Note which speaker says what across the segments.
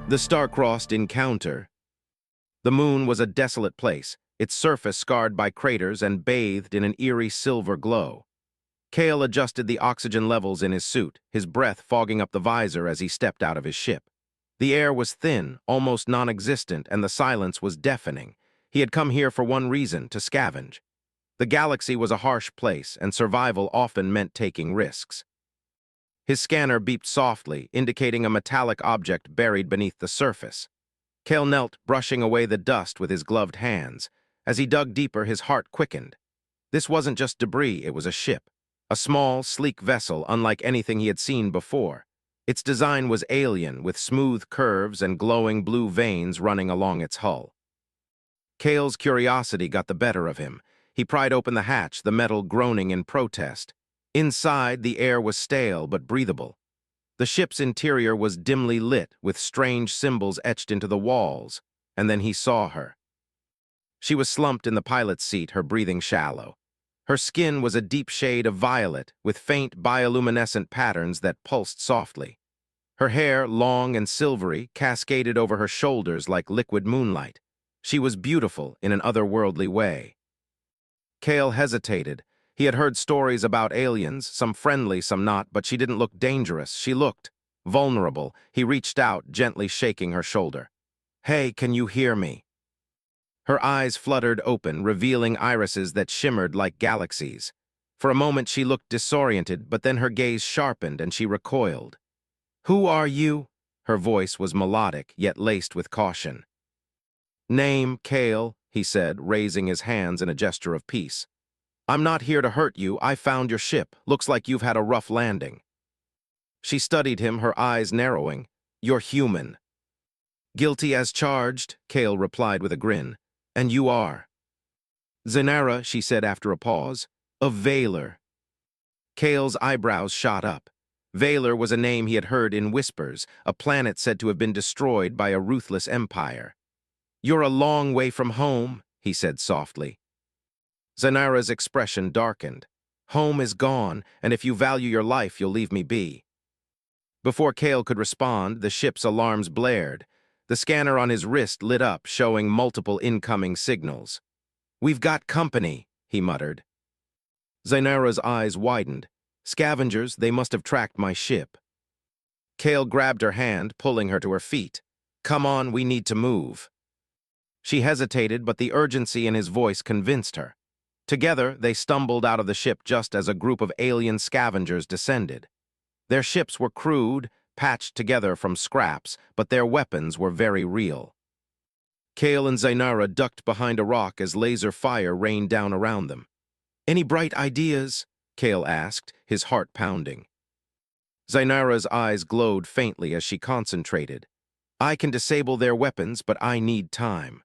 Speaker 1: The star-crossed encounter. The moon was a desolate place, its surface scarred by craters and bathed in an eerie silver glow. Cale adjusted the oxygen levels in his suit, his breath fogging up the visor as he stepped out of his ship. The air was thin, almost non-existent, and the silence was deafening. He had come here for one reason, to scavenge. The galaxy was a harsh place, and survival often meant taking risks. His scanner beeped softly, indicating a metallic object buried beneath the surface. Cale knelt, brushing away the dust with his gloved hands. As he dug deeper, his heart quickened. This wasn't just debris, it was a ship. A small, sleek vessel unlike anything he had seen before. Its design was alien, with smooth curves and glowing blue veins running along its hull. Cale's curiosity got the better of him. He pried open the hatch, the metal groaning in protest. Inside, the air was stale but breathable. The ship's interior was dimly lit, with strange symbols etched into the walls, and then he saw her. She was slumped in the pilot's seat, her breathing shallow. Her skin was a deep shade of violet, with faint bioluminescent patterns that pulsed softly. Her hair, long and silvery, cascaded over her shoulders like liquid moonlight. She was beautiful in an otherworldly way. Cale hesitated. He had heard stories about aliens, some friendly, some not, but she didn't look dangerous. She looked vulnerable. He reached out, gently shaking her shoulder. "Hey, can you hear me?" Her eyes fluttered open, revealing irises that shimmered like galaxies. For a moment she looked disoriented, but then her gaze sharpened and she recoiled. "Who are you?" Her voice was melodic, yet laced with caution. "Name, Cale," he said, raising his hands in a gesture of peace. "I'm not here to hurt you. I found your ship. Looks like you've had a rough landing." She studied him, her eyes narrowing. "You're human." "Guilty as charged," Cale replied with a grin. "And you are?" "Zanara," she said after a pause. "Of Valor." Cale's eyebrows shot up. Valor was a name he had heard in whispers, a planet said to have been destroyed by a ruthless empire. "You're a long way from home," he said softly. Zanara's expression darkened. "Home is gone, and if you value your life, you'll leave me be." Before Cale could respond, the ship's alarms blared. The scanner on his wrist lit up, showing multiple incoming signals. "We've got company," he muttered. Zanara's eyes widened. "Scavengers, they must have tracked my ship." Cale grabbed her hand, pulling her to her feet. "Come on, we need to move." She hesitated, but the urgency in his voice convinced her. Together, they stumbled out of the ship just as a group of alien scavengers descended. Their ships were crude, patched together from scraps, but their weapons were very real. Cale and Zanara ducked behind a rock as laser fire rained down around them. "Any bright ideas?" Cale asked, his heart pounding. Zanara's eyes glowed faintly as she concentrated. "I can disable their weapons, but I need time."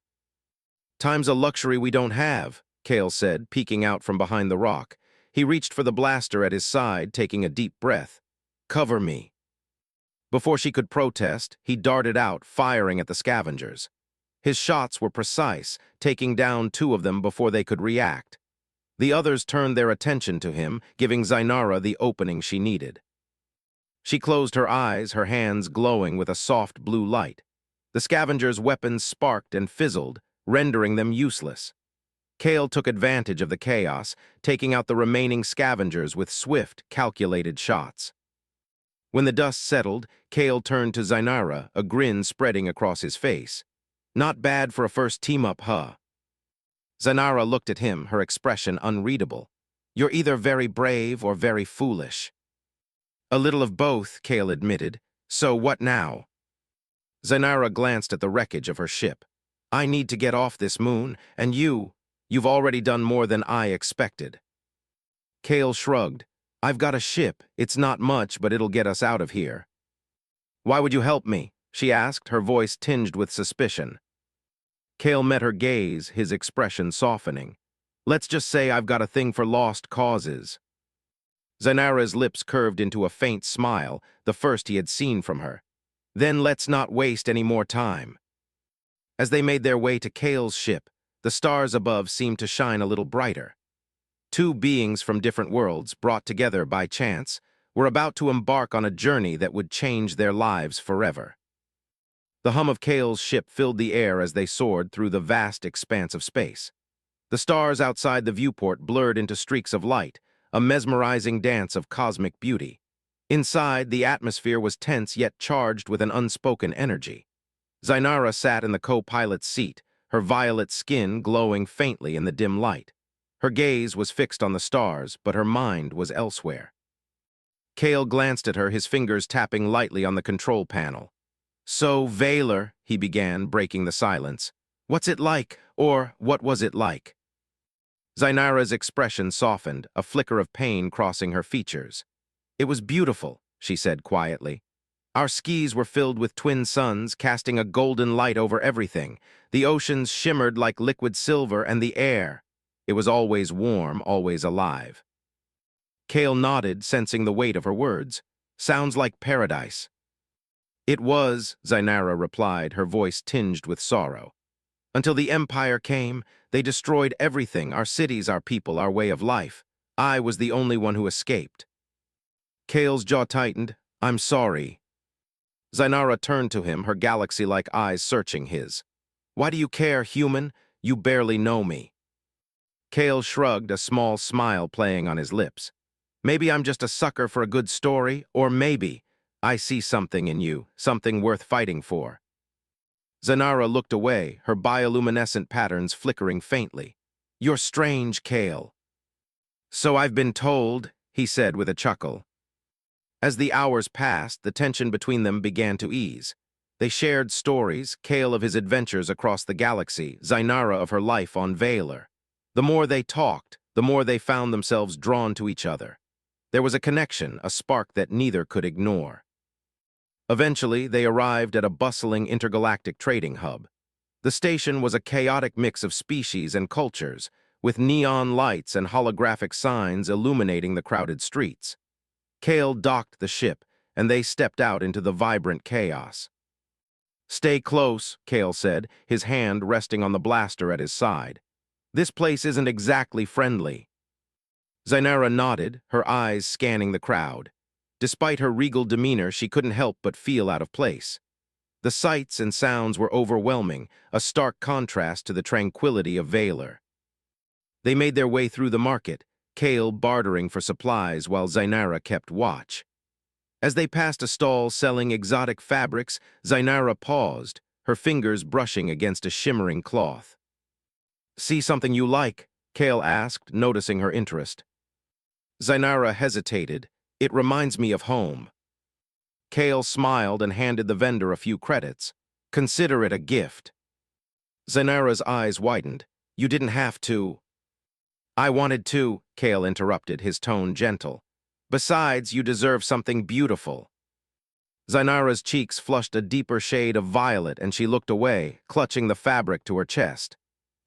Speaker 1: "Time's a luxury we don't have," Cale said, peeking out from behind the rock. He reached for the blaster at his side, taking a deep breath. "Cover me." Before she could protest, he darted out, firing at the scavengers. His shots were precise, taking down two of them before they could react. The others turned their attention to him, giving Zanara the opening she needed. She closed her eyes, her hands glowing with a soft blue light. The scavengers' weapons sparked and fizzled, rendering them useless. Cale took advantage of the chaos, taking out the remaining scavengers with swift, calculated shots. When the dust settled, Cale turned to Zanara, a grin spreading across his face. "Not bad for a first team-up, huh?" Zanara looked at him, her expression unreadable. "You're either very brave or very foolish." "A little of both," Cale admitted. "So what now?" Zanara glanced at the wreckage of her ship. "I need to get off this moon, and you've already done more than I expected." Cale shrugged. "I've got a ship. It's not much, but it'll get us out of here." "Why would you help me?" she asked, her voice tinged with suspicion. Cale met her gaze, his expression softening. "Let's just say I've got a thing for lost causes." Zanara's lips curved into a faint smile, the first he had seen from her. "Then let's not waste any more time." As they made their way to Cale's ship, the stars above seemed to shine a little brighter. Two beings from different worlds, brought together by chance, were about to embark on a journey that would change their lives forever. The hum of Kale's ship filled the air as they soared through the vast expanse of space. The stars outside the viewport blurred into streaks of light, a mesmerizing dance of cosmic beauty. Inside, the atmosphere was tense yet charged with an unspoken energy. Zainara sat in the co-pilot's seat, her violet skin glowing faintly in the dim light. Her gaze was fixed on the stars, but her mind was elsewhere. Kale glanced at her, his fingers tapping lightly on the control panel. "So, Valor," he began, breaking the silence. "What's it like? Or what was it like?" Zainara's expression softened, a flicker of pain crossing her features. "It was beautiful," she said quietly. "Our skis were filled with twin suns, casting a golden light over everything. The oceans shimmered like liquid silver, and the air. It was always warm, always alive." Kale nodded, sensing the weight of her words. "Sounds like paradise." "It was," Zainara replied, her voice tinged with sorrow. "Until the Empire came, they destroyed everything, our cities, our people, our way of life. I was the only one who escaped." Kale's jaw tightened. "I'm sorry." Zainara turned to him, her galaxy-like eyes searching his. "Why do you care, human? You barely know me." Kale shrugged, a small smile playing on his lips. "Maybe I'm just a sucker for a good story, or maybe I see something in you, something worth fighting for." Zainara looked away, her bioluminescent patterns flickering faintly. "You're strange, Kale." "So I've been told," he said with a chuckle. As the hours passed, the tension between them began to ease. They shared stories, Kale of his adventures across the galaxy, Zainara of her life on Valor. The more they talked, the more they found themselves drawn to each other. There was a connection, a spark that neither could ignore. Eventually, they arrived at a bustling intergalactic trading hub. The station was a chaotic mix of species and cultures, with neon lights and holographic signs illuminating the crowded streets. Kale docked the ship, and they stepped out into the vibrant chaos. "Stay close," Kale said, his hand resting on the blaster at his side. "This place isn't exactly friendly." Zainara nodded, her eyes scanning the crowd. Despite her regal demeanor, she couldn't help but feel out of place. The sights and sounds were overwhelming, a stark contrast to the tranquility of Valor. They made their way through the market, Kale bartering for supplies while Zainara kept watch. As they passed a stall selling exotic fabrics, Zainara paused, her fingers brushing against a shimmering cloth. "See something you like?" Kale asked, noticing her interest. Zainara hesitated. "It reminds me of home." Kale smiled and handed the vendor a few credits. "Consider it a gift." Zainara's eyes widened. "You didn't have to." "I wanted to," Kale interrupted, his tone gentle. "Besides, you deserve something beautiful." Zainara's cheeks flushed a deeper shade of violet, and she looked away, clutching the fabric to her chest.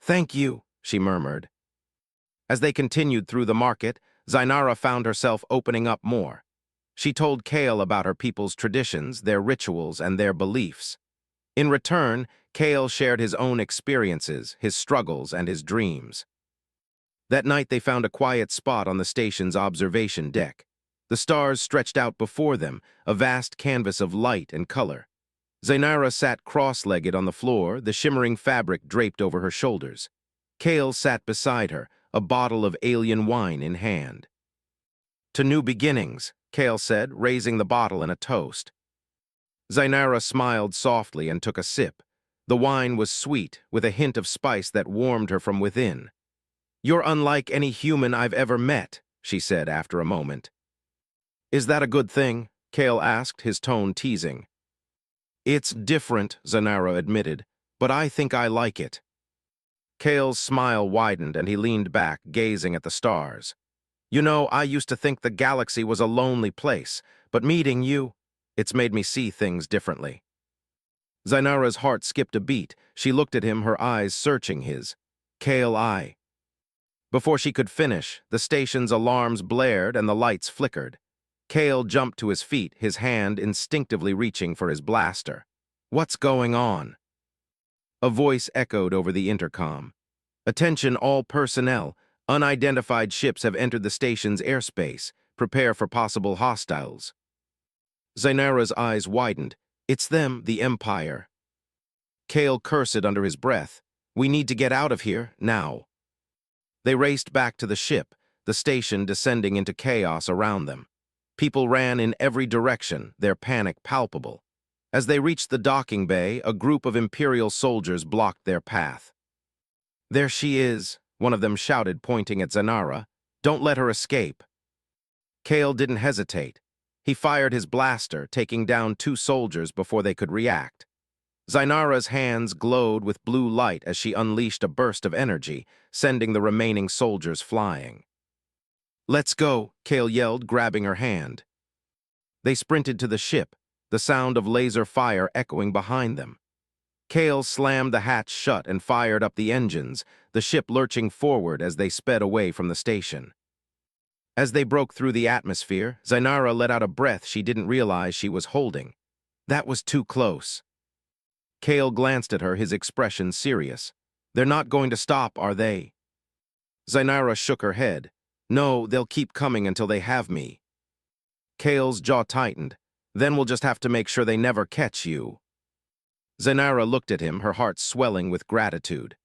Speaker 1: "Thank you," she murmured. As they continued through the market, Zainara found herself opening up more. She told Kale about her people's traditions, their rituals, and their beliefs. In return, Kale shared his own experiences, his struggles, and his dreams. That night they found a quiet spot on the station's observation deck. The stars stretched out before them, a vast canvas of light and color. Zainara sat cross-legged on the floor, the shimmering fabric draped over her shoulders. Kale sat beside her, a bottle of alien wine in hand. "To new beginnings," Kale said, raising the bottle in a toast. Zainara smiled softly and took a sip. The wine was sweet, with a hint of spice that warmed her from within. "You're unlike any human I've ever met," she said after a moment. "Is that a good thing?" Kale asked, his tone teasing. "It's different," Zainara admitted, "but I think I like it." Kale's smile widened and he leaned back, gazing at the stars. "You know, I used to think the galaxy was a lonely place, but meeting you, it's made me see things differently." Zainara's heart skipped a beat. She looked at him, her eyes searching his. "Kale, I." Before she could finish, the station's alarms blared and the lights flickered. Kale jumped to his feet, his hand instinctively reaching for his blaster. "What's going on?" A voice echoed over the intercom. "Attention all personnel. Unidentified ships have entered the station's airspace. Prepare for possible hostiles." Zainara's eyes widened. "It's them, the Empire." Kale cursed under his breath. We need to get out of here, now. They raced back to the ship, the station descending into chaos around them. People ran in every direction, their panic palpable. As they reached the docking bay, a group of Imperial soldiers blocked their path. There she is, one of them shouted, pointing at Zanara. Don't let her escape. Kale didn't hesitate. He fired his blaster, taking down 2 soldiers before they could react. Zainara's hands glowed with blue light as she unleashed a burst of energy, sending the remaining soldiers flying. Let's go, Kale yelled, grabbing her hand. They sprinted to the ship, the sound of laser fire echoing behind them. Kale slammed the hatch shut and fired up the engines, the ship lurching forward as they sped away from the station. As they broke through the atmosphere, Zainara let out a breath she didn't realize she was holding. That was too close. Kale glanced at her, his expression serious. They're not going to stop, are they? Zainara shook her head. No, they'll keep coming until they have me. Kale's jaw tightened. Then we'll just have to make sure they never catch you. Zainara looked at him, her heart swelling with gratitude.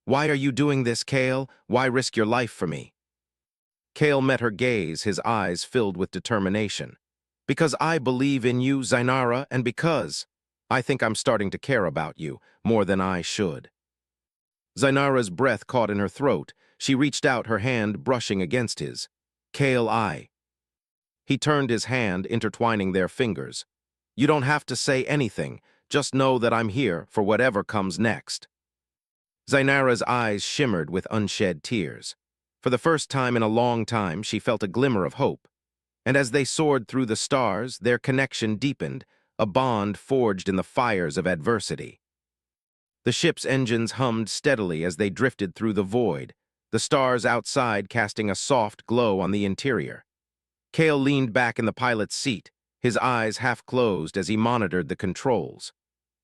Speaker 1: Why are you doing this, Kale? Why risk your life for me? Kale met her gaze, his eyes filled with determination. Because I believe in you, Zainara, and because I think I'm starting to care about you more than I should. Zainara's breath caught in her throat. She reached out, her hand brushing against his. Kale, He turned his hand, intertwining their fingers. You don't have to say anything. Just know that I'm here for whatever comes next. Zainara's eyes shimmered with unshed tears. For the first time in a long time, she felt a glimmer of hope. And as they soared through the stars, their connection deepened, a bond forged in the fires of adversity. The ship's engines hummed steadily as they drifted through the void, the stars outside casting a soft glow on the interior. Kale leaned back in the pilot's seat, his eyes half closed as he monitored the controls.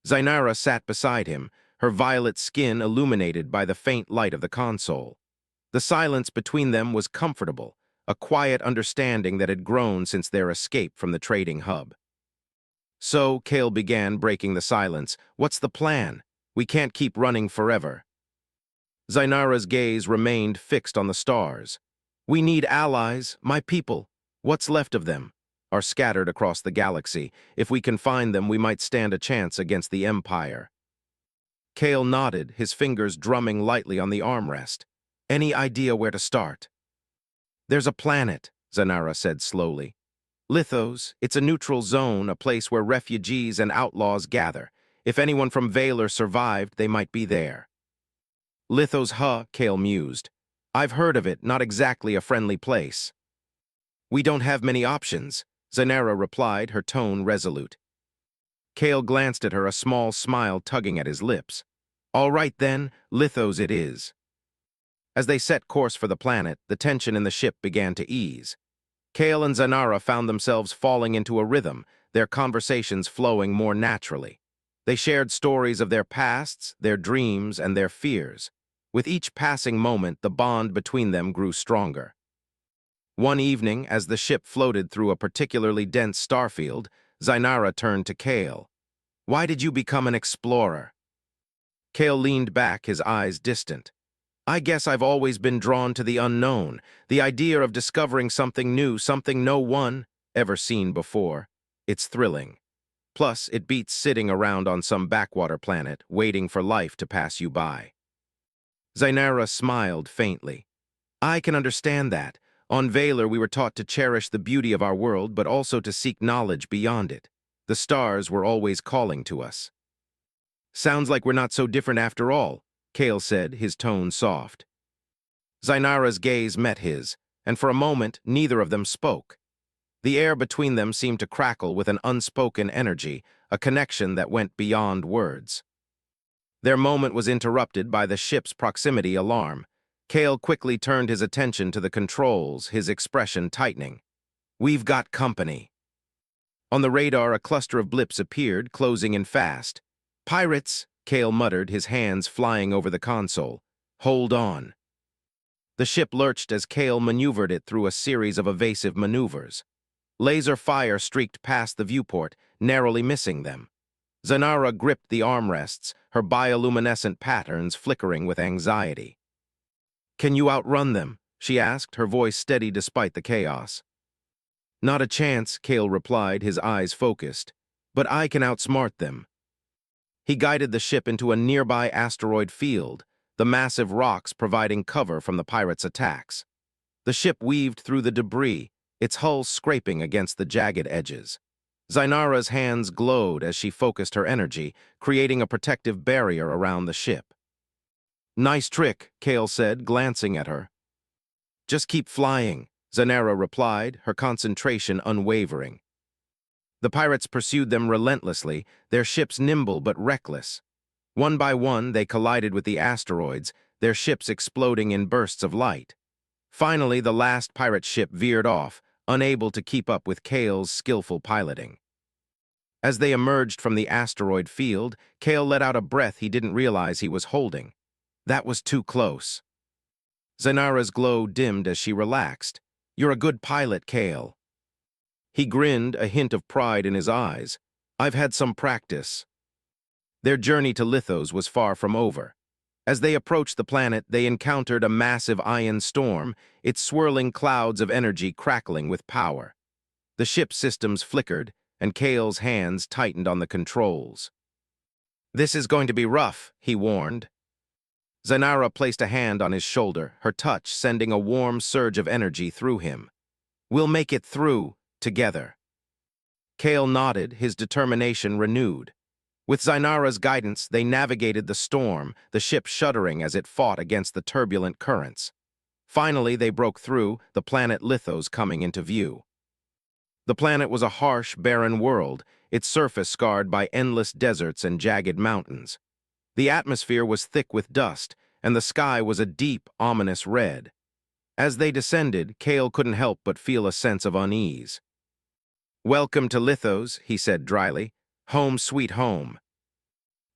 Speaker 1: Zainara sat beside him, her violet skin illuminated by the faint light of the console. The silence between them was comfortable, a quiet understanding that had grown since their escape from the trading hub. So, Kale began, breaking the silence. What's the plan? We can't keep running forever. Zainara's gaze remained fixed on the stars. We need allies, my people. What's left of them are scattered across the galaxy. If we can find them, we might stand a chance against the Empire. Kale nodded, his fingers drumming lightly on the armrest. Any idea where to start? There's a planet, Zainara said slowly. Lithos, it's a neutral zone, a place where refugees and outlaws gather. If anyone from Valor survived, they might be there. Lithos, Kale mused. I've heard of it, not exactly a friendly place. We don't have many options, Zainara replied, her tone resolute. Kale glanced at her, a small smile tugging at his lips. All right then, Lithos it is. As they set course for the planet, the tension in the ship began to ease. Kale and Zainara found themselves falling into a rhythm, their conversations flowing more naturally. They shared stories of their pasts, their dreams, and their fears. With each passing moment, the bond between them grew stronger. One evening, as the ship floated through a particularly dense starfield, Zainara turned to Kale. Why did you become an explorer? Kale leaned back, his eyes distant. I guess I've always been drawn to the unknown, the idea of discovering something new, something no one ever seen before. It's thrilling. Plus, it beats sitting around on some backwater planet, waiting for life to pass you by. Zainara smiled faintly. I can understand that. On Valor, we were taught to cherish the beauty of our world, but also to seek knowledge beyond it. The stars were always calling to us. Sounds like we're not so different after all, Kale said, his tone soft. Zainara's gaze met his, and for a moment, neither of them spoke. The air between them seemed to crackle with an unspoken energy, a connection that went beyond words. Their moment was interrupted by the ship's proximity alarm. Kale quickly turned his attention to the controls, his expression tightening. We've got company. On the radar, a cluster of blips appeared, closing in fast. Pirates, Kale muttered, his hands flying over the console. Hold on. The ship lurched as Kale maneuvered it through a series of evasive maneuvers. Laser fire streaked past the viewport, narrowly missing them. Zanara gripped the armrests, her bioluminescent patterns flickering with anxiety. "Can you outrun them?" she asked, her voice steady despite the chaos. "Not a chance," Kale replied, his eyes focused. "But I can outsmart them." He guided the ship into a nearby asteroid field, the massive rocks providing cover from the pirates' attacks. The ship weaved through the debris, its hull scraping against the jagged edges. Zainara's hands glowed as she focused her energy, creating a protective barrier around the ship. "Nice trick," Kale said, glancing at her. "Just keep flying," Zainara replied, her concentration unwavering. The pirates pursued them relentlessly, their ships nimble but reckless. One by one, they collided with the asteroids, their ships exploding in bursts of light. Finally, the last pirate ship veered off, unable to keep up with Kale's skillful piloting. As they emerged from the asteroid field, Kale let out a breath he didn't realize he was holding. That was too close. Zainara's glow dimmed as she relaxed. "You're a good pilot, Kale." He grinned, a hint of pride in his eyes. "I've had some practice." Their journey to Lithos was far from over. As they approached the planet, they encountered a massive ion storm, its swirling clouds of energy crackling with power. The ship's systems flickered, and Kale's hands tightened on the controls. "This is going to be rough," he warned. Zainara placed a hand on his shoulder, her touch sending a warm surge of energy through him. "We'll make it through, together." Kale nodded, his determination renewed. With Zainara's guidance, they navigated the storm, the ship shuddering as it fought against the turbulent currents. Finally, they broke through, the planet Lithos coming into view. The planet was a harsh, barren world, its surface scarred by endless deserts and jagged mountains. The atmosphere was thick with dust, and the sky was a deep, ominous red. As they descended, Kale couldn't help but feel a sense of unease. "Welcome to Lithos," he said dryly. "Home sweet home."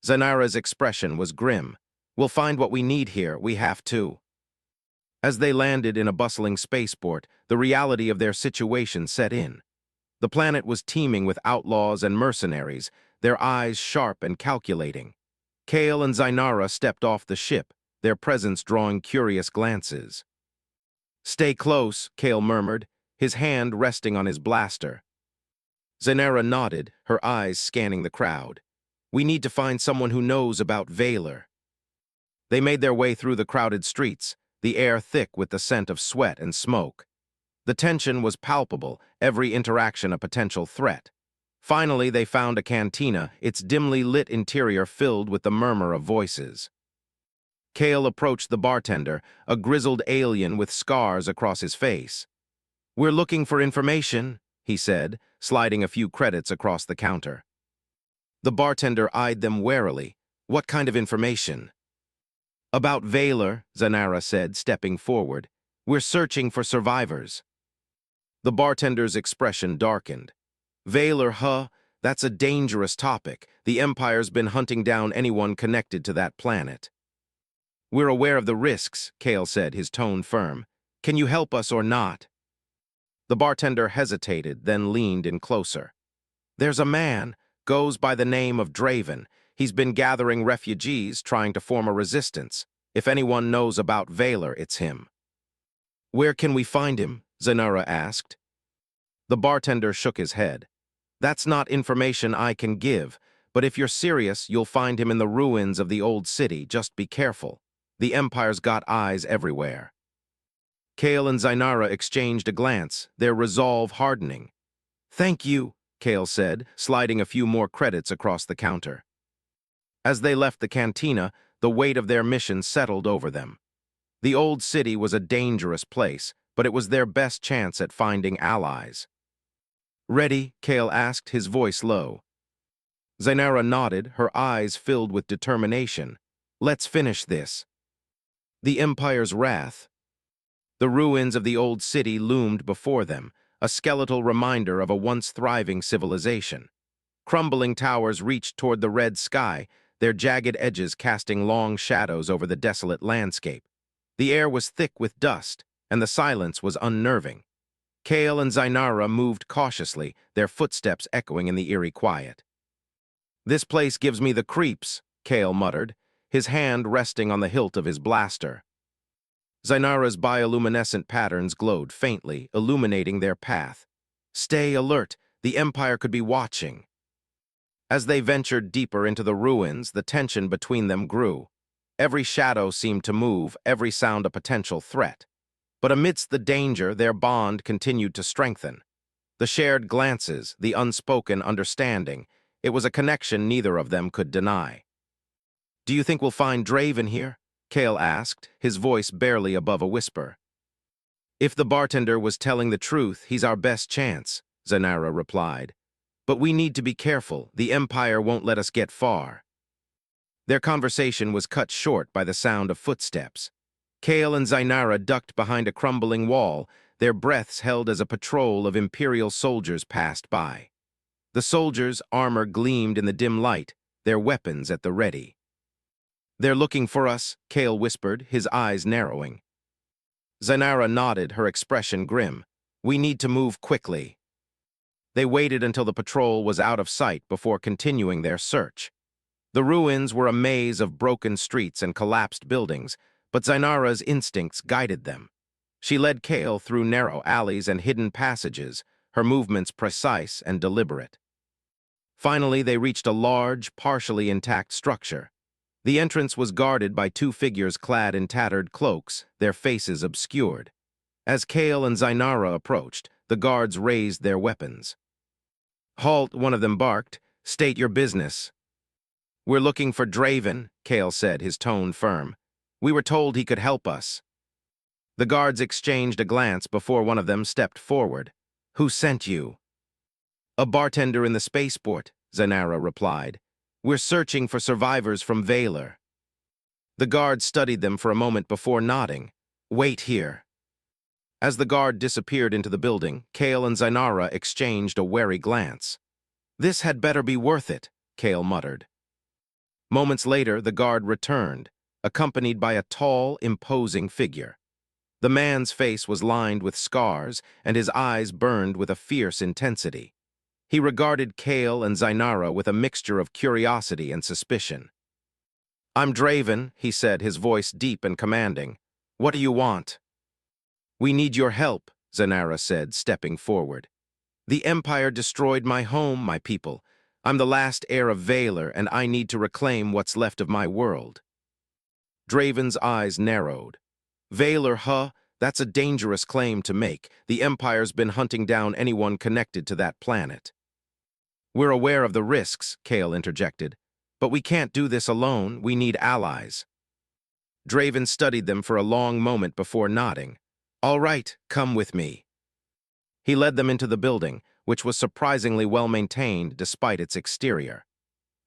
Speaker 1: Zainara's expression was grim. "We'll find what we need here, we have to." As they landed in a bustling spaceport, the reality of their situation set in. The planet was teeming with outlaws and mercenaries, their eyes sharp and calculating. Kale and Zainara stepped off the ship, their presence drawing curious glances. "Stay close," Kale murmured, his hand resting on his blaster. Zainara nodded, her eyes scanning the crowd. "We need to find someone who knows about Valor." They made their way through the crowded streets, the air thick with the scent of sweat and smoke. The tension was palpable, every interaction a potential threat. Finally, they found a cantina, its dimly lit interior filled with the murmur of voices. Kale approached the bartender, a grizzled alien with scars across his face. "We're looking for information," he said, sliding a few credits across the counter. The bartender eyed them warily. "What kind of information?" "About Valor," Zainara said, stepping forward. "We're searching for survivors." The bartender's expression darkened. "Valor, huh? That's a dangerous topic. The Empire's been hunting down anyone connected to that planet." "We're aware of the risks," Kale said, his tone firm. "Can you help us or not?" The bartender hesitated, then leaned in closer. "There's a man, goes by the name of Draven. He's been gathering refugees, trying to form a resistance. If anyone knows about Valor, it's him." "Where can we find him?" Zainara asked. The bartender shook his head. "That's not information I can give, but if you're serious, you'll find him in the ruins of the old city. Just be careful. The Empire's got eyes everywhere." Kale and Zainara exchanged a glance, their resolve hardening. "Thank you," Kale said, sliding a few more credits across the counter. As they left the cantina, the weight of their mission settled over them. The old city was a dangerous place, but it was their best chance at finding allies. "Ready?" Kale asked, his voice low. Zainara nodded, her eyes filled with determination. "Let's finish this." The Empire's wrath. The ruins of the old city loomed before them, a skeletal reminder of a once thriving civilization. Crumbling towers reached toward the red sky, their jagged edges casting long shadows over the desolate landscape. The air was thick with dust, and the silence was unnerving. Kale and Zainara moved cautiously, their footsteps echoing in the eerie quiet. This place gives me the creeps, Kale muttered, his hand resting on the hilt of his blaster. Zainara's bioluminescent patterns glowed faintly, illuminating their path. Stay alert, the Empire could be watching. As they ventured deeper into the ruins, the tension between them grew. Every shadow seemed to move, every sound a potential threat. But amidst the danger, their bond continued to strengthen. The shared glances, the unspoken understanding, it was a connection neither of them could deny. "Do you think we'll find Draven here?" Kale asked, his voice barely above a whisper. "If the bartender was telling the truth, he's our best chance," Zainara replied. "But we need to be careful. The Empire won't let us get far." Their conversation was cut short by the sound of footsteps. Kale and Zainara ducked behind a crumbling wall, their breaths held as a patrol of Imperial soldiers passed by. The soldiers' armor gleamed in the dim light, their weapons at the ready. "They're looking for us," Kale whispered, his eyes narrowing. Zainara nodded, her expression grim. "We need to move quickly." They waited until the patrol was out of sight before continuing their search. The ruins were a maze of broken streets and collapsed buildings, but Zainara's instincts guided them. She led Kale through narrow alleys and hidden passages, her movements precise and deliberate. Finally, they reached a large, partially intact structure. The entrance was guarded by two figures clad in tattered cloaks, their faces obscured. As Kale and Zainara approached, the guards raised their weapons. "Halt," one of them barked. "State your business." "We're looking for Draven," Kale said, his tone firm. "We were told he could help us." The guards exchanged a glance before one of them stepped forward. "Who sent you?" "A bartender in the spaceport," Zainara replied. "We're searching for survivors from Valor." The guard studied them for a moment before nodding. "Wait here." As the guard disappeared into the building, Kale and Zainara exchanged a wary glance. "This had better be worth it," Kale muttered. Moments later, the guard returned, accompanied by a tall, imposing figure. The man's face was lined with scars, and his eyes burned with a fierce intensity. He regarded Kale and Zainara with a mixture of curiosity and suspicion. "I'm Draven," he said, his voice deep and commanding. "What do you want?" "We need your help," Zainara said, stepping forward. "The Empire destroyed my home, my people. I'm the last heir of Valor, and I need to reclaim what's left of my world." Draven's eyes narrowed. "Valor, huh? That's a dangerous claim to make. The Empire's been hunting down anyone connected to that planet." "We're aware of the risks," Kale interjected. "But we can't do this alone. We need allies." Draven studied them for a long moment before nodding. "All right, come with me." He led them into the building, which was surprisingly well-maintained despite its exterior.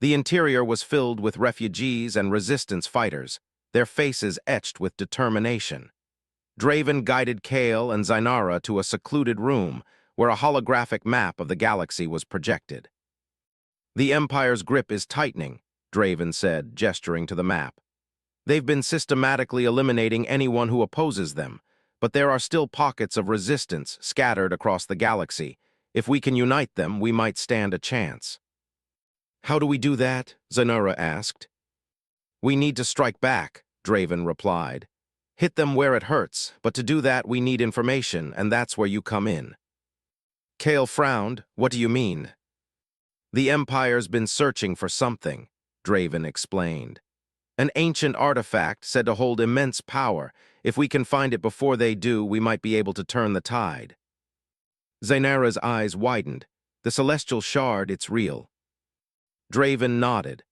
Speaker 1: The interior was filled with refugees and resistance fighters, their faces etched with determination. Draven guided Kale and Zainara to a secluded room where a holographic map of the galaxy was projected. "The Empire's grip is tightening," Draven said, gesturing to the map. "They've been systematically eliminating anyone who opposes them, but there are still pockets of resistance scattered across the galaxy. If we can unite them, we might stand a chance." "How do we do that?" Zainara asked. "We need to strike back," Draven replied. "Hit them where it hurts, but to do that we need information, and that's where you come in." Kale frowned. "What do you mean?" "The Empire's been searching for something," Draven explained. "An ancient artifact said to hold immense power. If we can find it before they do, we might be able to turn the tide." Zainara's eyes widened. "The celestial shard, it's real." Draven nodded.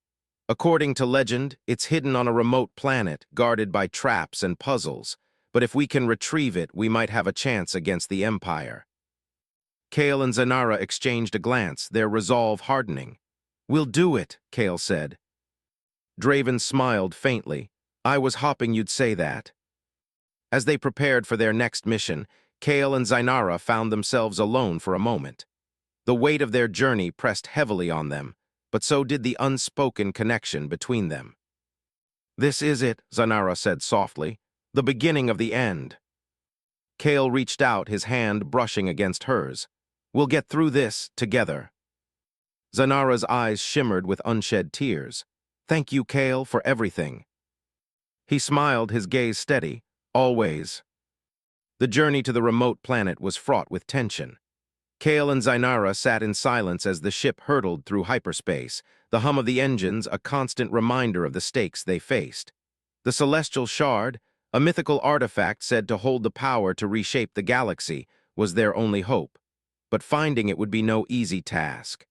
Speaker 1: "According to legend, it's hidden on a remote planet, guarded by traps and puzzles. But if we can retrieve it, we might have a chance against the Empire." Kale and Zainara exchanged a glance, their resolve hardening. "We'll do it," Kale said. Draven smiled faintly. "I was hoping you'd say that." As they prepared for their next mission, Kale and Zainara found themselves alone for a moment. The weight of their journey pressed heavily on them, but so did the unspoken connection between them. "This is it," Zainara said softly, "the beginning of the end." Kale reached out, his hand brushing against hers. "We'll get through this together." Zainara's eyes shimmered with unshed tears. "Thank you, Kale, for everything." He smiled, his gaze steady. "Always." The journey to the remote planet was fraught with tension. Kale and Zainara sat in silence as the ship hurtled through hyperspace, the hum of the engines a constant reminder of the stakes they faced. The celestial shard, a mythical artifact said to hold the power to reshape the galaxy, was their only hope. But finding it would be no easy task.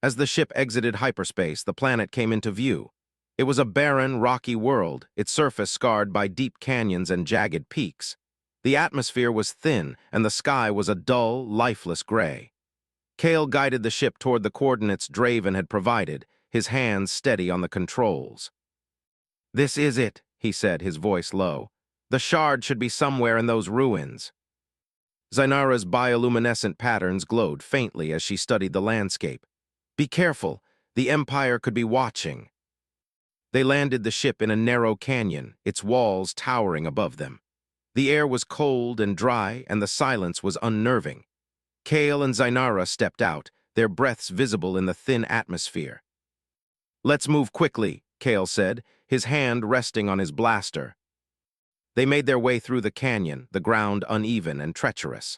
Speaker 1: As the ship exited hyperspace, the planet came into view. It was a barren, rocky world, its surface scarred by deep canyons and jagged peaks. The atmosphere was thin, and the sky was a dull, lifeless gray. Kale guided the ship toward the coordinates Draven had provided, his hands steady on the controls. "This is it," he said, his voice low. "The shard should be somewhere in those ruins." Zainara's bioluminescent patterns glowed faintly as she studied the landscape. "Be careful, the Empire could be watching." They landed the ship in a narrow canyon, its walls towering above them. The air was cold and dry, and the silence was unnerving. Kale and Zainara stepped out, their breaths visible in the thin atmosphere. "Let's move quickly," Kale said, his hand resting on his blaster. They made their way through the canyon, the ground uneven and treacherous.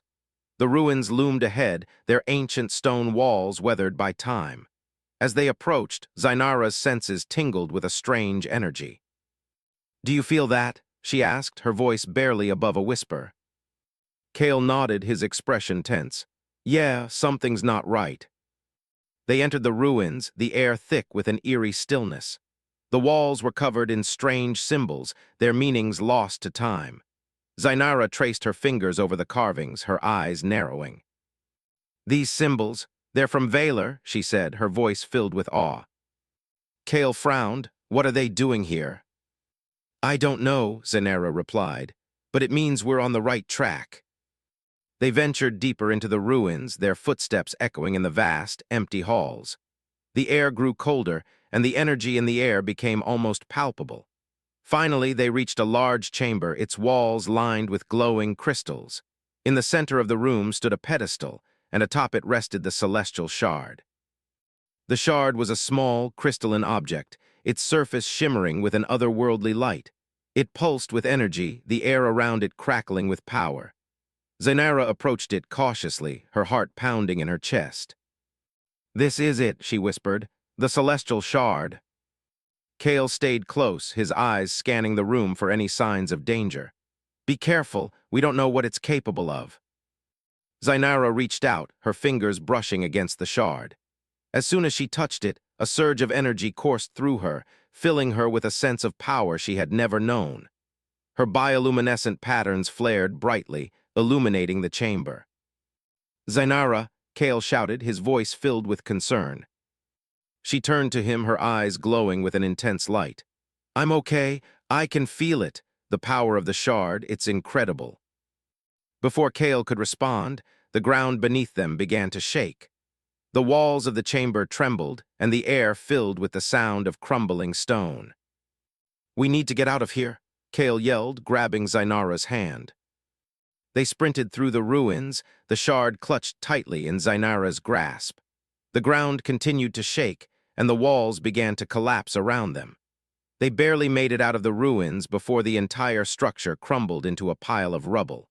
Speaker 1: The ruins loomed ahead, their ancient stone walls weathered by time. As they approached, Zainara's senses tingled with a strange energy. "Do you feel that?" she asked, her voice barely above a whisper. Kale nodded, his expression tense. "Yeah, something's not right." They entered the ruins, the air thick with an eerie stillness. The walls were covered in strange symbols, their meanings lost to time. Zainara traced her fingers over the carvings, her eyes narrowing. "These symbols, they're from Valor," she said, her voice filled with awe. Kale frowned. "What are they doing here?" "I don't know," Zainara replied, "but it means we're on the right track." They ventured deeper into the ruins, their footsteps echoing in the vast, empty halls. The air grew colder, and the energy in the air became almost palpable. Finally, they reached a large chamber, its walls lined with glowing crystals. In the center of the room stood a pedestal, and atop it rested the celestial shard. The shard was a small, crystalline object, its surface shimmering with an otherworldly light. It pulsed with energy, the air around it crackling with power. Zainara approached it cautiously, her heart pounding in her chest. "This is it," she whispered, "the celestial shard." Kale stayed close, his eyes scanning the room for any signs of danger. "Be careful, we don't know what it's capable of." Zainara reached out, her fingers brushing against the shard. As soon as she touched it, a surge of energy coursed through her, filling her with a sense of power she had never known. Her bioluminescent patterns flared brightly, illuminating the chamber. "Zainara," Kale shouted, his voice filled with concern. She turned to him, her eyes glowing with an intense light. "I'm okay. I can feel it. The power of the shard, it's incredible." Before Kale could respond, the ground beneath them began to shake. The walls of the chamber trembled, and the air filled with the sound of crumbling stone. "We need to get out of here," Kale yelled, grabbing Zainara's hand. They sprinted through the ruins, the shard clutched tightly in Zainara's grasp. The ground continued to shake, and the walls began to collapse around them. They barely made it out of the ruins before the entire structure crumbled into a pile of rubble.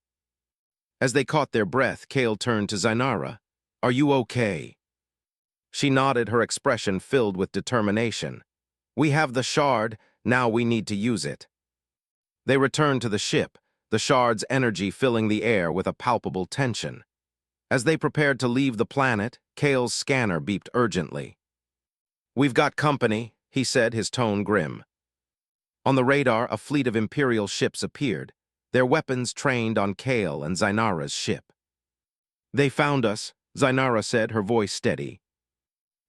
Speaker 1: As they caught their breath, Kale turned to Zainara. "Are you okay?" She nodded, her expression filled with determination. "We have the shard, now we need to use it." They returned to the ship, the shard's energy filling the air with a palpable tension. As they prepared to leave the planet, Kale's scanner beeped urgently. "We've got company," he said, his tone grim. On the radar, a fleet of Imperial ships appeared, their weapons trained on Kale and Zainara's ship. "They found us," Zainara said, her voice steady.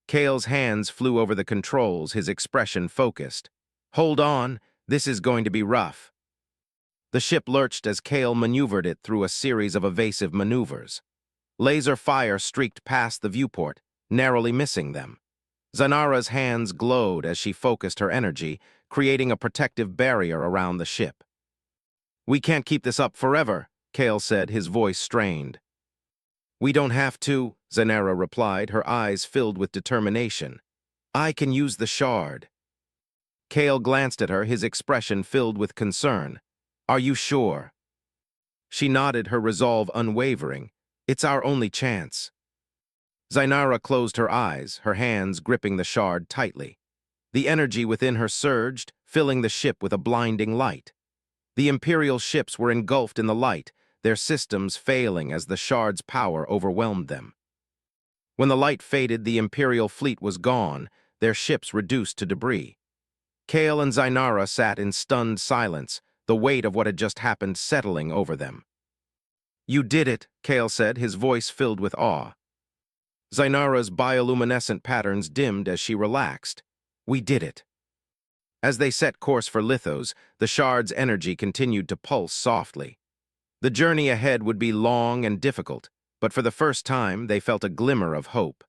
Speaker 1: Kale's hands flew over the controls, his expression focused. "Hold on, this is going to be rough." The ship lurched as Kale maneuvered it through a series of evasive maneuvers. Laser fire streaked past the viewport, narrowly missing them. Zainara's hands glowed as she focused her energy, creating a protective barrier around the ship. "We can't keep this up forever," Kale said, his voice strained. We don't have to, Zanara replied, her eyes filled with determination. I can use the shard. Kale glanced at her, his expression filled with concern. Are you sure? She nodded, her resolve unwavering. It's our only chance. Zainara closed her eyes, her hands gripping the shard tightly. The energy within her surged, filling the ship with a blinding light. The Imperial ships were engulfed in the light, their systems failing as the shard's power overwhelmed them. When the light faded, the Imperial fleet was gone, their ships reduced to debris. Kale and Zainara sat in stunned silence, the weight of what had just happened settling over them. You did it, Kale said, his voice filled with awe. Zainara's bioluminescent patterns dimmed as she relaxed. We did it. As they set course for Lithos, the shard's energy continued to pulse softly. The journey ahead would be long and difficult, but for the first time they felt a glimmer of hope.